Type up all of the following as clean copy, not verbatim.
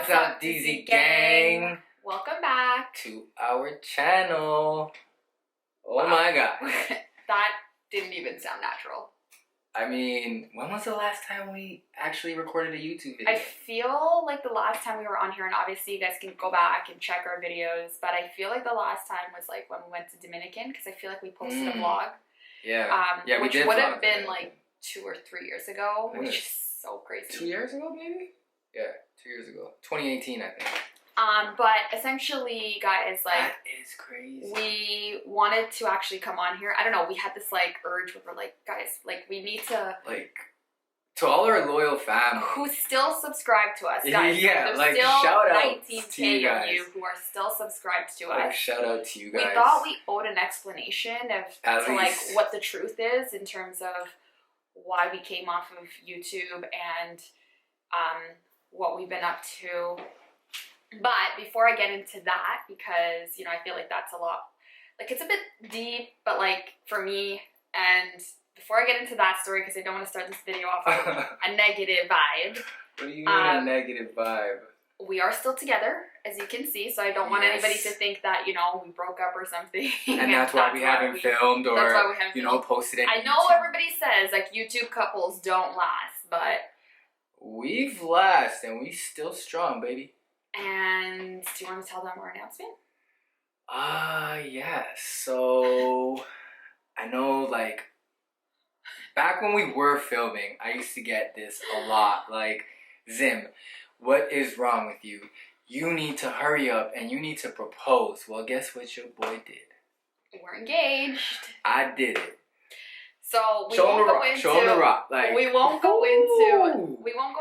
What's up, DZ gang? Welcome back to our channel. Oh my god. That didn't even sound natural. I mean, when was the last time we actually recorded a YouTube video? I feel like the last time we were on here, and obviously you guys can go back and check our videos, but I feel like the last time was like when we went to Dominican, because I feel like we posted a vlog. Yeah. Yeah, we which did would have been Dominican. like 2 or 3 years ago, which is so crazy. 2 years ago, maybe? Yeah, 2 years ago. 2018, I think. But essentially, guys, like, that is crazy. We wanted to actually come on here. I don't know, we had this like urge where we're like, guys, like we need to, like, to all our loyal fam who still subscribe to us, guys. Yeah, there's like, still shout out 19K to you guys. of you who are still subscribed to like, us. shout out to you guys. We thought we owed an explanation At to like least. what the truth is in terms of why we came off of YouTube and what we've been up to. But before I get into that, because, you know, I feel like that's a lot, like, it's a bit deep, but like for me, and before I get into that story, because I don't want to start this video off with a negative vibe. What do you mean a negative vibe? We are still together, as you can see, so I don't want anybody to think that, you know, we broke up or something. And that's why we haven't filmed or, you know, posted anything. I know everybody says, like, YouTube couples don't last, but we've lasted and we still strong, baby. And do you want to tell them our announcement? Yes. So, I know, like, back when we were filming, I used to get this a lot. Like, Zim, what is wrong with you? You need to hurry up and you need to propose. Well, guess what your boy did? We're engaged. I did it. So we won't go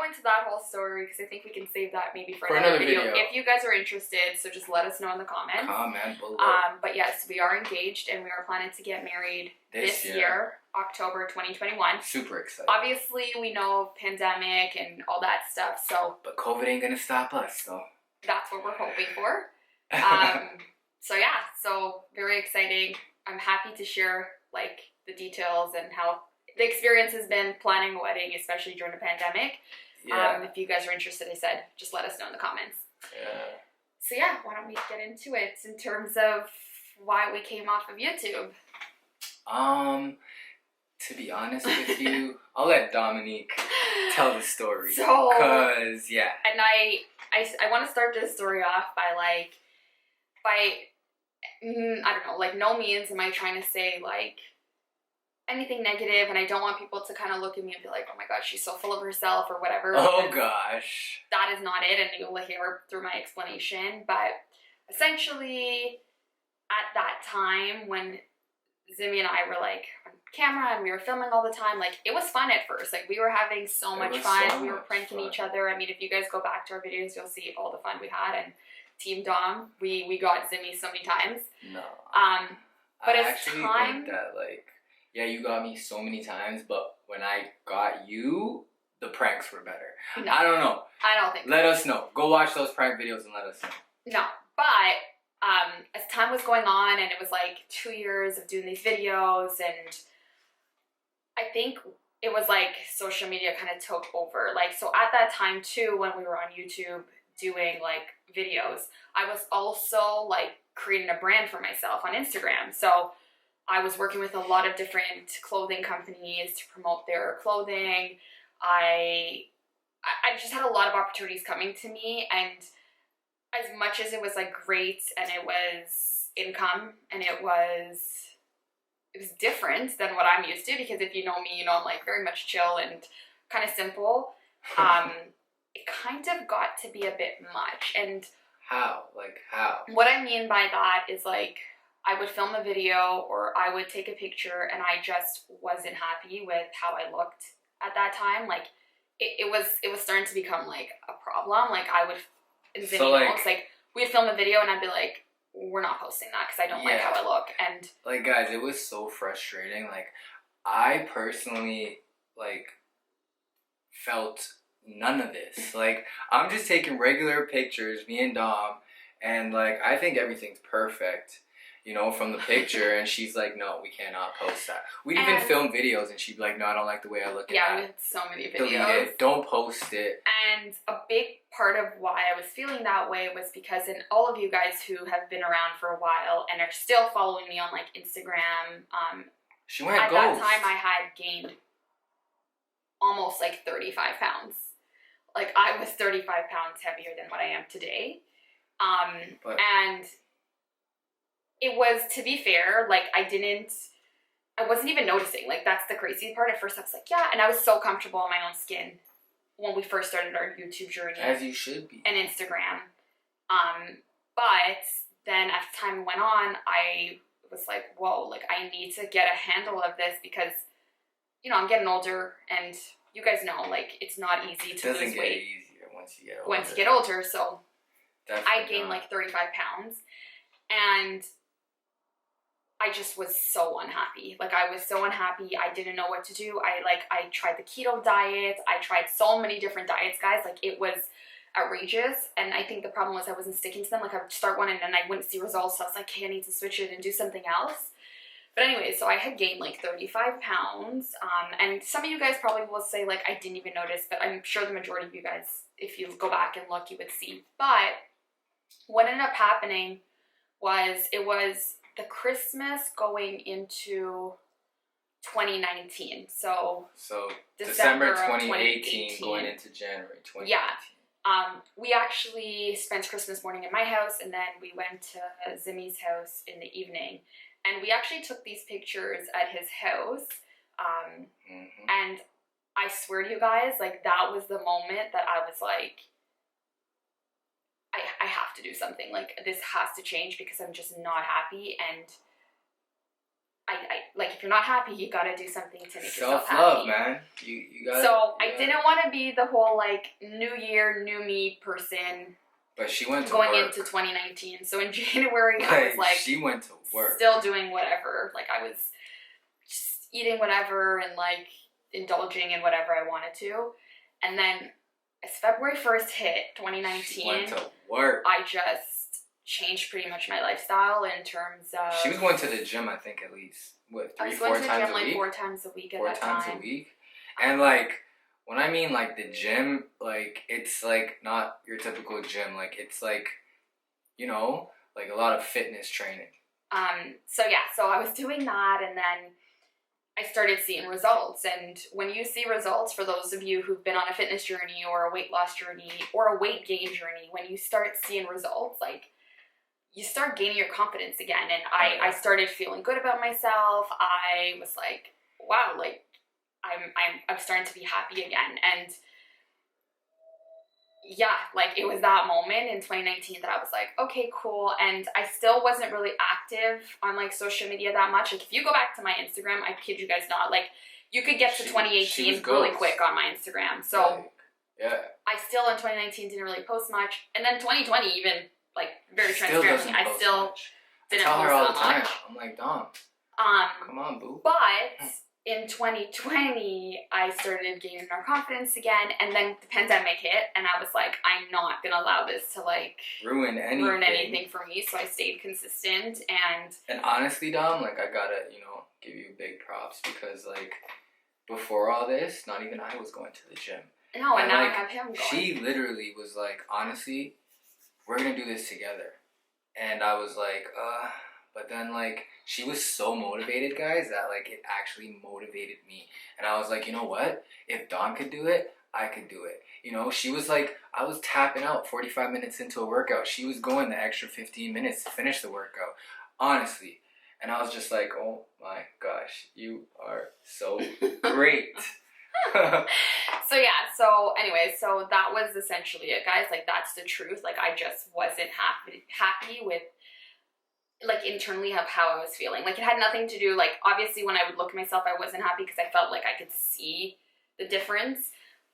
into that whole story because I think we can save that maybe for another video. If you guys are interested, so just let us know in the comments. Comment below. But yes, we are engaged and we are planning to get married this year, October 2021. Super excited. Obviously, we know pandemic and all that stuff, so. But COVID ain't gonna stop us, though. That's what we're hoping for. So yeah, so very exciting. I'm happy to share like the details and how the experience has been planning a wedding, especially during the pandemic. Yeah. If you guys are interested, I said, just let us know in the comments. Yeah. So yeah, why don't we get into it in terms of why we came off of YouTube? To be honest with you, I'll let Dominique tell the story. So, cause yeah. And I want to start this story off by I don't know, like no means am I trying to say like anything negative, and I don't want people to kind of look at me and be like, oh my god, she's so full of herself or whatever. Oh gosh. That is not it, and you'll hear through my explanation. But essentially, at that time when Zimmy and I were like on camera and we were filming all the time, like it was fun at first. Like we were having so much fun. We were pranking each other. I mean, if you guys go back to our videos, you'll see all the fun we had. And Team Dom, we got Zimmy so many times. No. But I as actually time, think that like, yeah, you got me so many times, but when I got you, the pranks were better. No, I don't know. I don't think so. Let us know. Go watch those prank videos and let us know. No, but as time was going on and it was like 2 years of doing these videos, and I think it was like social media kind of took over. Like, so at that time too, when we were on YouTube doing like videos, I was also like creating a brand for myself on Instagram. So I was working with a lot of different clothing companies to promote their clothing. I just had a lot of opportunities coming to me, and as much as it was like great and it was income and it was different than what I'm used to, because if you know me, you know I'm like very much chill and kind of simple. It kind of got to be a bit much. And how? Like how? What I mean by that is like I would film a video or I would take a picture and I just wasn't happy with how I looked at that time. Like it was starting to become like a problem. Like I would, so like we'd film a video and I'd be like, we're not posting that because I don't like how I look. And like guys, it was so frustrating. Like I personally like felt none of this. Like I'm just taking regular pictures, me and Dom, and like I think everything's perfect. you know, from the picture, and she's like, no, we cannot post that. We'd even film videos, and she'd be like, no, I don't like the way I look at that. Yeah, we had so many videos. Delete it. Don't post it. And a big part of why I was feeling that way was because, and all of you guys who have been around for a while and are still following me on like Instagram, she went at ghost. that time I had gained almost like 35 pounds. Like I was 35 pounds heavier than what I am today. And it was, to be fair, like I wasn't even noticing. Like that's the crazy part. At first I was like, yeah, and I was so comfortable in my own skin when we first started our YouTube journey. As you should be. And Instagram. But then as time went on, I was like, whoa, like I need to get a handle of this because, you know, I'm getting older and you guys know, like it's not easy to lose weight. It doesn't get easier once you get older. Once you get older, so Definitely I gained like 35 pounds and I just was so unhappy. Like I was so unhappy. I didn't know what to do. I tried the keto diet. I tried so many different diets, guys. Like it was outrageous. And I think the problem was I wasn't sticking to them. Like I would start one and then I wouldn't see results. So I was like, okay, I need to switch it and do something else. But anyway, so I had gained like 35 pounds. And some of you guys probably will say like, I didn't even notice, but I'm sure the majority of you guys, if you go back and look, you would see. But what ended up happening was it was the Christmas going into 2019. So December 2018 going into January 2019. Yeah. We actually spent Christmas morning at my house and then we went to Zimmy's house in the evening. And we actually took these pictures at his house. And I swear to you guys, like that was the moment that I was like, I have to do something. Like this has to change because I'm just not happy. And I like if you're not happy, you gotta do something to make yourself happy. Self-love, man. You gotta. So I didn't want to be the whole like new year, new me person. But she went to going work. into 2019. So in January, I was like, she went to work, still doing whatever. Like I was just eating whatever and like indulging in whatever I wanted to. And then as February 1st hit, 2019, she went to work. I just changed pretty much my lifestyle in terms of. She was going to the gym, I think, at least what 3-4 times a week. I was going to the gym like 4 times a week at that time. 4 times a week, and like. When I mean like the gym, like it's like not your typical gym. Like it's like, you know, like a lot of fitness training. So yeah, so I was doing that and then I started seeing results. And when you see results, for those of you who've been on a fitness journey or a weight loss journey or a weight gain journey, when you start seeing results, like you start gaining your confidence again. And I started feeling good about myself. I was like, wow, like, I'm starting to be happy again. And yeah, like it was that moment in 2019 that I was like, okay, cool. And I still wasn't really active on like social media that much. Like if you go back to my Instagram, I kid you guys not, like you could get to 2018 really quick on my Instagram. So yeah, I still in 2019 didn't really post much. And then 2020 even, like very transparently, I still didn't post that much. I'm like, Dom, come on, boo. But in 2020, I started gaining more confidence again, and then the pandemic hit, and I was like, I'm not gonna allow this to like ruin anything for me. So I stayed consistent, and honestly, Dom, like I gotta, you know, give you big props because like before all this, not even I was going to the gym. No, and now like, I have him going. She literally was like, honestly, we're gonna do this together, and I was like, But then, like, she was so motivated, guys, that, like, it actually motivated me. And I was like, you know what? If Dawn could do it, I could do it. You know, she was like, I was tapping out 45 minutes into a workout. She was going the extra 15 minutes to finish the workout. Honestly. And I was just like, oh my gosh, you are so great. So yeah, so anyway, so that was essentially it, guys. Like, that's the truth. Like, I just wasn't happy with, like, internally of how I was feeling. Like, it had nothing to do, like, obviously when I would look at myself, I wasn't happy because I felt like I could see the difference,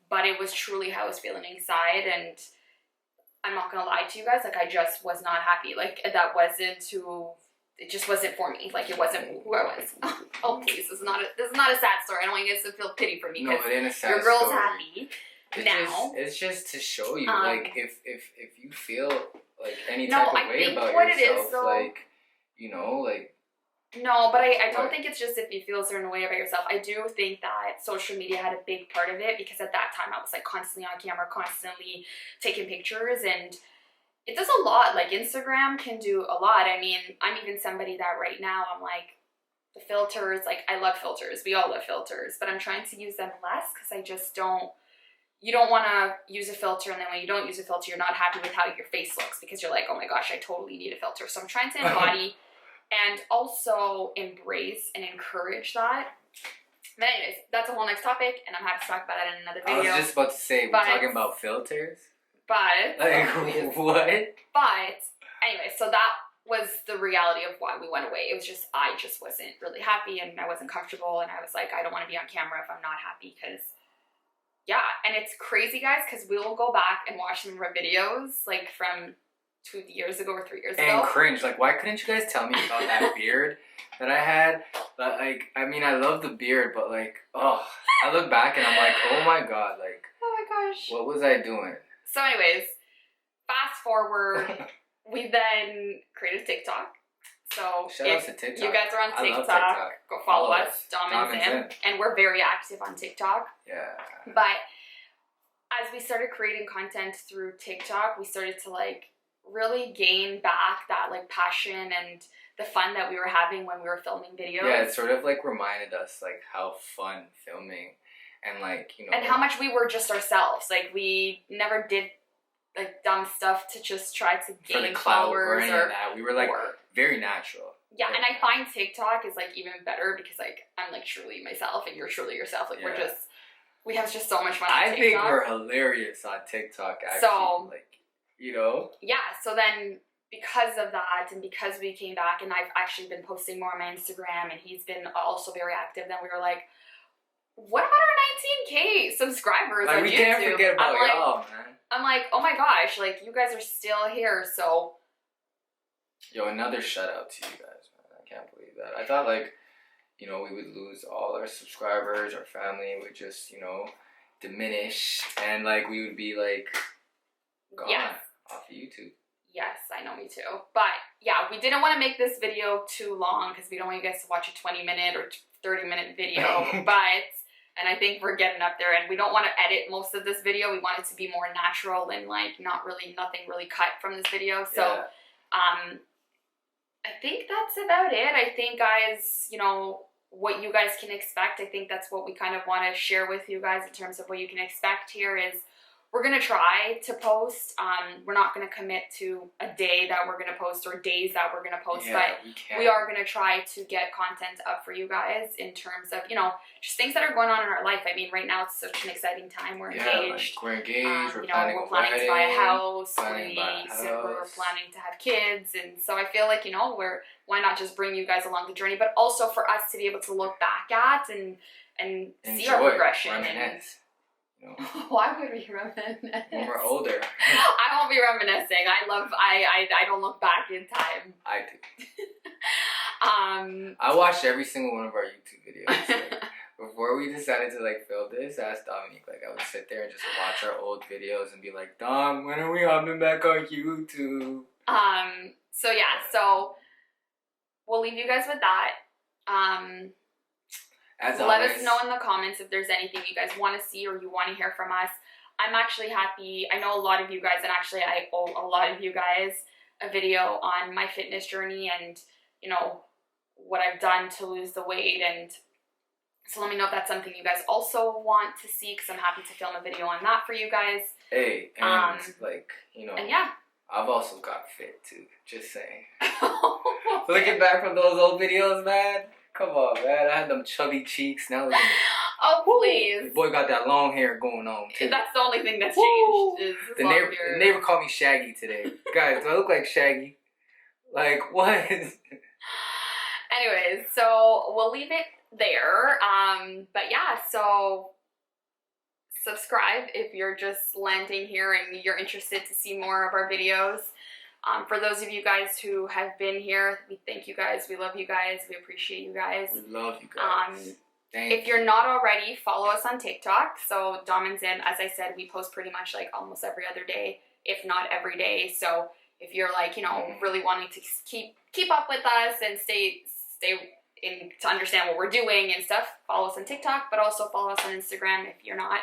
but it was truly how I was feeling inside. And I'm not gonna lie to you guys, like, I just was not happy. Like, that wasn't who, it just wasn't for me. Like, it wasn't who I was. Oh, please, this is not a sad story. I don't want you guys to feel pity for me. No, it ain't a sad your girl's story. happy now. It's just to show you, like, if you feel like any type of way about yourself, like, you know, like. No, but I don't think it's just if you feel a certain way about yourself. I do think that social media had a big part of it because at that time I was like constantly on camera, constantly taking pictures, and it does a lot. Like Instagram can do a lot. I mean, I'm even somebody that right now I'm like, the filters, like I love filters. We all love filters, but I'm trying to use them less because I just don't. You don't want to use a filter, and then when you don't use a filter, you're not happy with how your face looks because you're like, oh my gosh, I totally need a filter. So I'm trying to embody and also embrace and encourage that. But anyways, that's a whole next topic, and I'm happy to talk about that in another video. I was just about to say, we're talking about filters? But like, what? But anyway, so that was the reality of why we went away. It was just, I just wasn't really happy, and I wasn't comfortable, and I was like, I don't want to be on camera if I'm not happy, because yeah. And it's crazy, guys, because we will go back and watch some of our videos, like from 2 years ago or 3 years ago. And cringe. Like, why couldn't you guys tell me about that beard that I had? Like, I mean, I love the beard, but like, oh, I look back and I'm like, oh my god, like, oh my gosh, what was I doing? So anyways, fast forward, we then created TikTok. So shout out to TikTok. You guys are on TikTok, go follow us, Dom and Zim. And we're very active on TikTok. Yeah. But as we started creating content through TikTok, we started to like really gain back that like passion and the fun that we were having when we were filming videos. Yeah, it sort of like reminded us like how fun filming and like, you know. And how much we were just ourselves. Like we never did like dumb stuff to just try to gain followers or that. We were like very natural. Yeah, and I find TikTok is like even better because like I'm like truly myself and you're truly yourself. Like we have just so much fun on TikTok. I think we're hilarious on TikTok actually. So, like, you know? Yeah, so then because of that and because we came back and I've actually been posting more on my Instagram and he's been also very active, then we were like, what about our 19K subscribers on YouTube? We can't forget about y'all, man. I'm like, oh my gosh, like you guys are still here, so. Yo, another shout out to you guys, man. I can't believe that. I thought like, you know, we would lose all our subscribers, our family would just, you know, diminish and like we would be like gone off of YouTube. Yes, I know, me too. But yeah, we didn't want to make this video too long because we don't want you guys to watch a 20-minute or 30-minute video, and I think we're getting up there and we don't want to edit most of this video. We want it to be more natural and like nothing really cut from this video. So I think that's about it. I think, guys, you know, what you guys can expect, I think that's what we kind of want to share with you guys in terms of what you can expect here is we're going to try to post. We're not going to commit to a day that we're going to post or days that we're going to post, but we are going to try to get content up for you guys in terms of, you know, just things that are going on in our life. I mean, right now it's such an exciting time. We're engaged. Like we're engaged. We're planning to buy a house. We're planning to have kids. And so I feel like, you know, why not just bring you guys along the journey, but also for us to be able to look back at and see our progression. You know. Why would we reminisce? When we're older. I won't be reminiscing. I don't look back in time. I do. I watched every single one of our YouTube videos. Like, before we decided to like film this, I asked Dominique, like I would sit there and just watch our old videos and be like, Dom, when are we hopping back on YouTube? So yeah, so we'll leave you guys with that. Let us know in the comments if there's anything you guys want to see or you want to hear from us. I'm actually happy. I know a lot of you guys, and actually I owe a lot of you guys a video on my fitness journey and, you know, what I've done to lose the weight. And so let me know if that's something you guys also want to see, because I'm happy to film a video on that for you guys. Hey, and like, you know, and yeah. I've also got fit too, just saying. Looking back from those old videos, man. Come on, man. I had them chubby cheeks. Now look at me. Oh, please. The boy got that long hair going on, too. That's the only thing that's changed. Is the neighbor called me Shaggy today. Guys, do I look like Shaggy? Like, what? Anyways, so we'll leave it there. But yeah, so subscribe if you're just landing here and you're interested to see more of our videos. For those of you guys who have been here, we thank you guys. We love you guys. We appreciate you guys. We love you guys. If you're not already, follow us on TikTok. So Dom and Zim, as I said, we post pretty much like almost every other day, if not every day. So if you're like, you know, really wanting to keep up with us and stay in to understand what we're doing and stuff, follow us on TikTok, but also follow us on Instagram if you're not.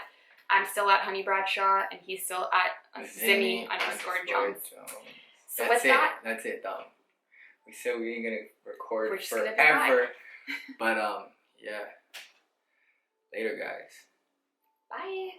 I'm still at Honey Bradshaw, and he's still at Zimmy_Jones. So That's with that, that's it, Dom. We said we ain't gonna record we're just gonna forever, but yeah. Later, guys. bye.